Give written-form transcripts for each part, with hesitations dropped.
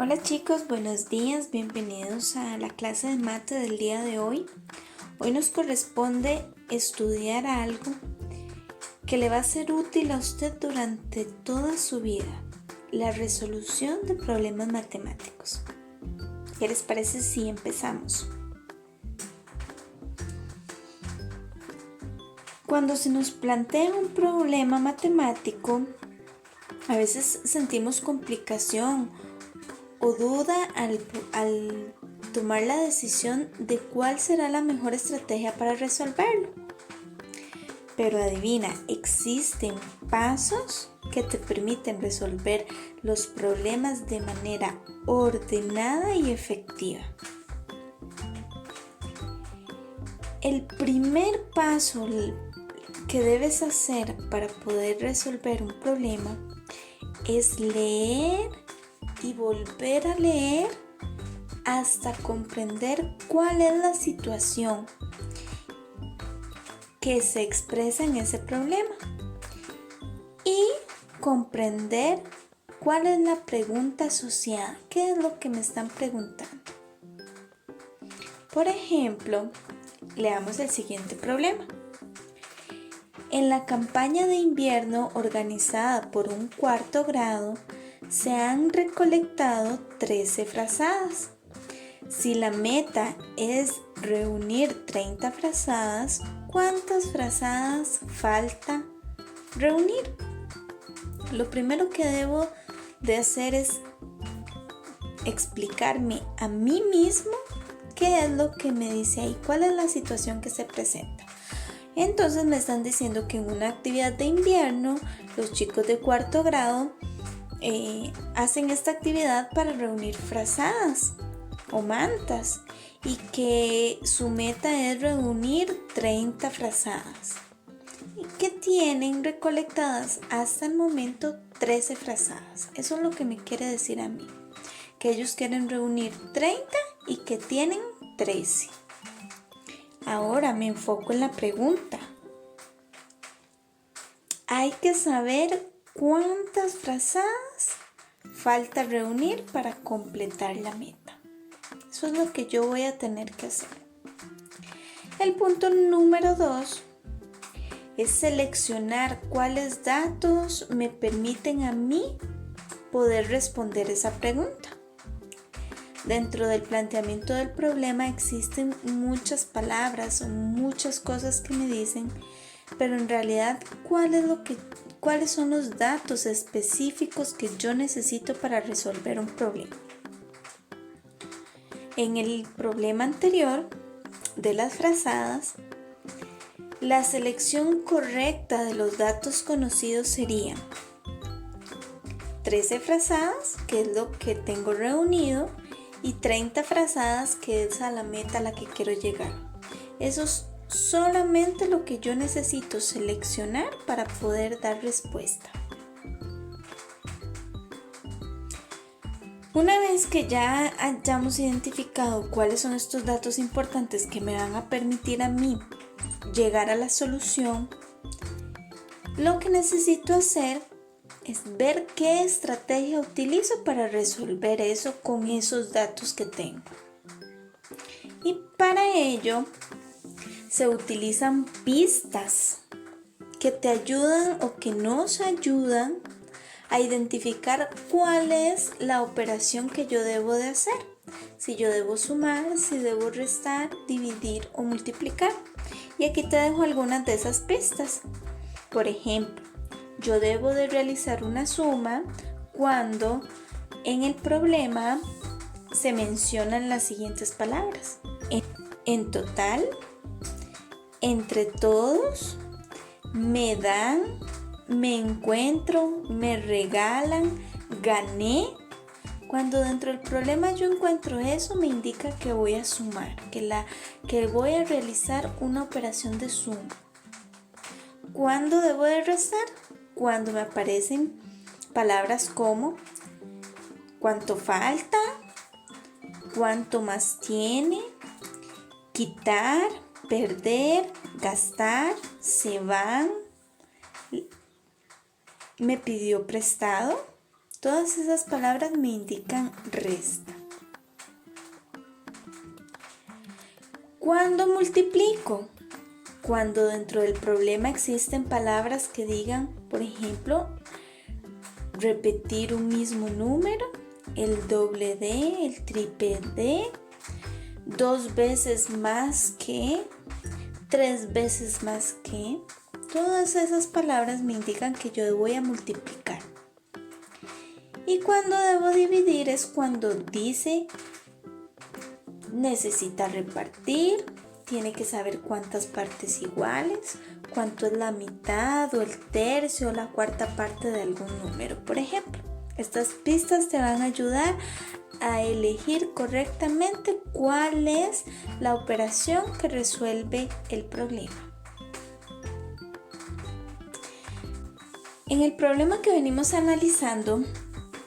Hola chicos, buenos días, bienvenidos a la clase de mate del día de hoy. Hoy nos corresponde estudiar algo que le va a ser útil a usted durante toda su vida, la resolución de problemas matemáticos. ¿Qué les parece si empezamos? Cuando se nos plantea un problema matemático, a veces sentimos complicación o duda al tomar la decisión de cuál será la mejor estrategia para resolverlo. Pero adivina, existen pasos que te permiten resolver los problemas de manera ordenada y efectiva. El primer paso que debes hacer para poder resolver un problema es leer y volver a leer hasta comprender cuál es la situación que se expresa en ese problema y comprender cuál es la pregunta asociada, qué es lo que me están preguntando. Por ejemplo, leamos el siguiente problema. En la campaña de invierno organizada por un cuarto grado, se han recolectado 13 frazadas. Si la meta es reunir 30 frazadas, ¿cuántas frazadas falta reunir? Lo primero que debo de hacer es explicarme a mí mismo qué es lo que me dice ahí, cuál es la situación que se presenta. Entonces me están diciendo que en una actividad de invierno, los chicos de cuarto grado hacen esta actividad para reunir frazadas o mantas y que su meta es reunir 30 frazadas y que tienen recolectadas hasta el momento 13 frazadas. Eso es lo que me quiere decir a mí, que ellos quieren reunir 30 y que tienen 13. Ahora me enfoco en la pregunta. Hay que saber ¿cuántas frazadas falta reunir para completar la meta? Eso es lo que yo voy a tener que hacer. El punto número 2 es seleccionar cuáles datos me permiten a mí poder responder esa pregunta. Dentro del planteamiento del problema existen muchas palabras o muchas cosas que me dicen, pero en realidad, ¿cuáles son los datos específicos que yo necesito para resolver un problema? En el problema anterior de las frazadas, la selección correcta de los datos conocidos sería 13 frazadas, que es lo que tengo reunido, y 30 frazadas, que es a la meta a la que quiero llegar. Eso es solamente lo que yo necesito seleccionar para poder dar respuesta. Una vez que ya hayamos identificado cuáles son estos datos importantes que me van a permitir a mí llegar a la solución, lo que necesito hacer es ver qué estrategia utilizo para resolver eso con esos datos que tengo. Y para ello se utilizan pistas que te ayudan o que nos ayudan a identificar cuál es la operación que yo debo de hacer. Si yo debo sumar, si debo restar, dividir o multiplicar. Y aquí te dejo algunas de esas pistas. Por ejemplo, yo debo de realizar una suma cuando en el problema se mencionan las siguientes palabras. En total, entre todos, me dan, me encuentro, me regalan, gané. Cuando dentro del problema yo encuentro eso, me indica que voy a sumar, que voy a realizar una operación de suma. ¿Cuándo debo de restar? Cuando me aparecen palabras como cuánto falta, cuánto más tiene, quitar, perder, gastar, se van, me pidió prestado, Todas esas palabras me indican resta. ¿Cuándo multiplico? Cuando dentro del problema existen palabras que digan, por ejemplo, repetir un mismo número, el doble de, el triple de, 2 veces más que, 3 veces más que. Todas esas palabras me indican que yo voy a multiplicar. Y cuando debo dividir es cuando dice necesita repartir, tiene que saber cuántas partes iguales, cuánto es la mitad o el tercio o la cuarta parte de algún número, por ejemplo. Estas pistas te van a ayudar a elegir correctamente cuál es la operación que resuelve el problema. En el problema que venimos analizando,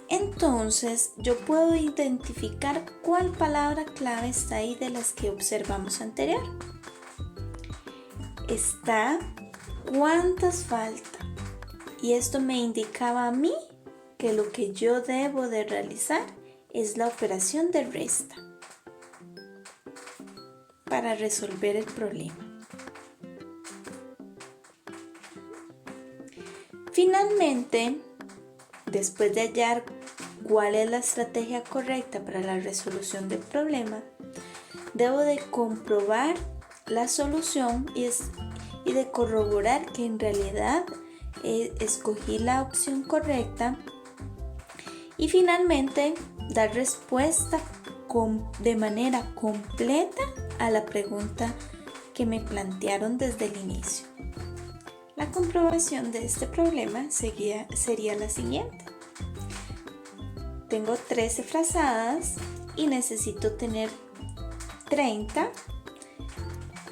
entonces yo puedo identificar cuál palabra clave está ahí de las que observamos anterior. Está cuántas falta. Y esto me indicaba a mí que lo que yo debo de realizar es la operación de resta para resolver el problema. Finalmente, después de hallar cuál es la estrategia correcta para la resolución del problema, debo de comprobar la solución y de corroborar que en realidad escogí la opción correcta y finalmente dar respuesta de manera completa a la pregunta que me plantearon desde el inicio. La comprobación de este problema sería la siguiente. Tengo 13 frazadas y necesito tener 30.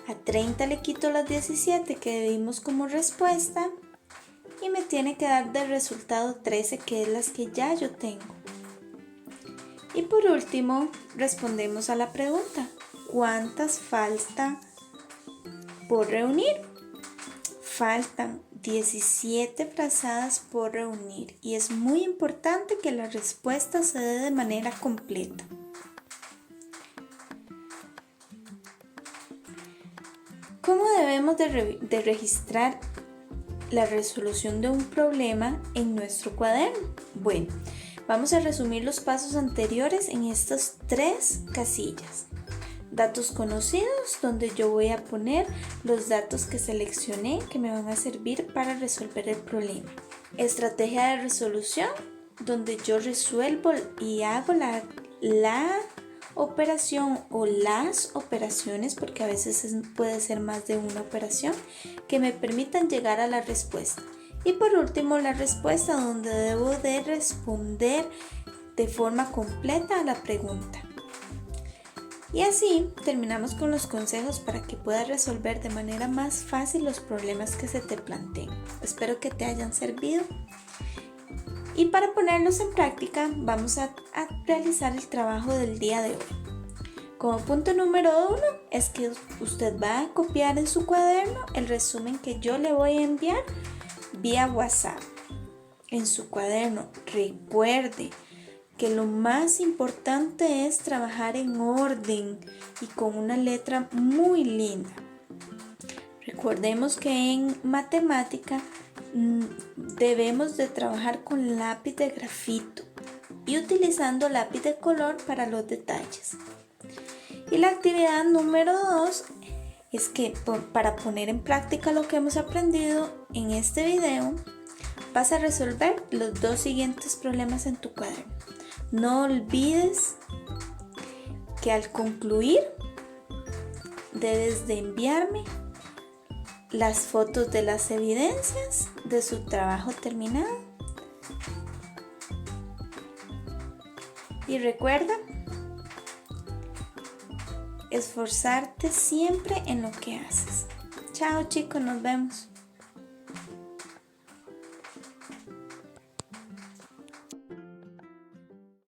A 30 le quito las 17 que dimos como respuesta y me tiene que dar de resultado 13, que es las que ya yo tengo. Y por último, respondemos a la pregunta: ¿cuántas faltan por reunir? Faltan 17 frazadas por reunir y es muy importante que la respuesta se dé de manera completa. ¿Cómo debemos de registrar la resolución de un problema en nuestro cuaderno? Bueno, vamos a resumir los pasos anteriores en estas 3 casillas. Datos conocidos, donde yo voy a poner los datos que seleccioné que me van a servir para resolver el problema. Estrategia de resolución, donde yo resuelvo y hago la operación o las operaciones, porque a veces puede ser más de una operación, que me permitan llegar a la respuesta. Y por último, la respuesta, donde debo de responder de forma completa a la pregunta. Y así terminamos con los consejos para que puedas resolver de manera más fácil los problemas que se te planteen. Espero que te hayan servido. Y para ponerlos en práctica, vamos a realizar el trabajo del día de hoy. Como punto número 1 es que usted va a copiar en su cuaderno el resumen que yo le voy a enviar vía WhatsApp. En su cuaderno, recuerde que lo más importante es trabajar en orden y con una letra muy linda. Recordemos que en matemática debemos de trabajar con lápiz de grafito y utilizando lápiz de color para los detalles. Y la actividad número 2 es que para poner en práctica lo que hemos aprendido en este video, vas a resolver los 2 siguientes problemas en tu cuaderno. No olvides que al concluir debes de enviarme las fotos de las evidencias de su trabajo terminado. Y recuerda esforzarte siempre en lo que haces. Chao chicos, nos vemos.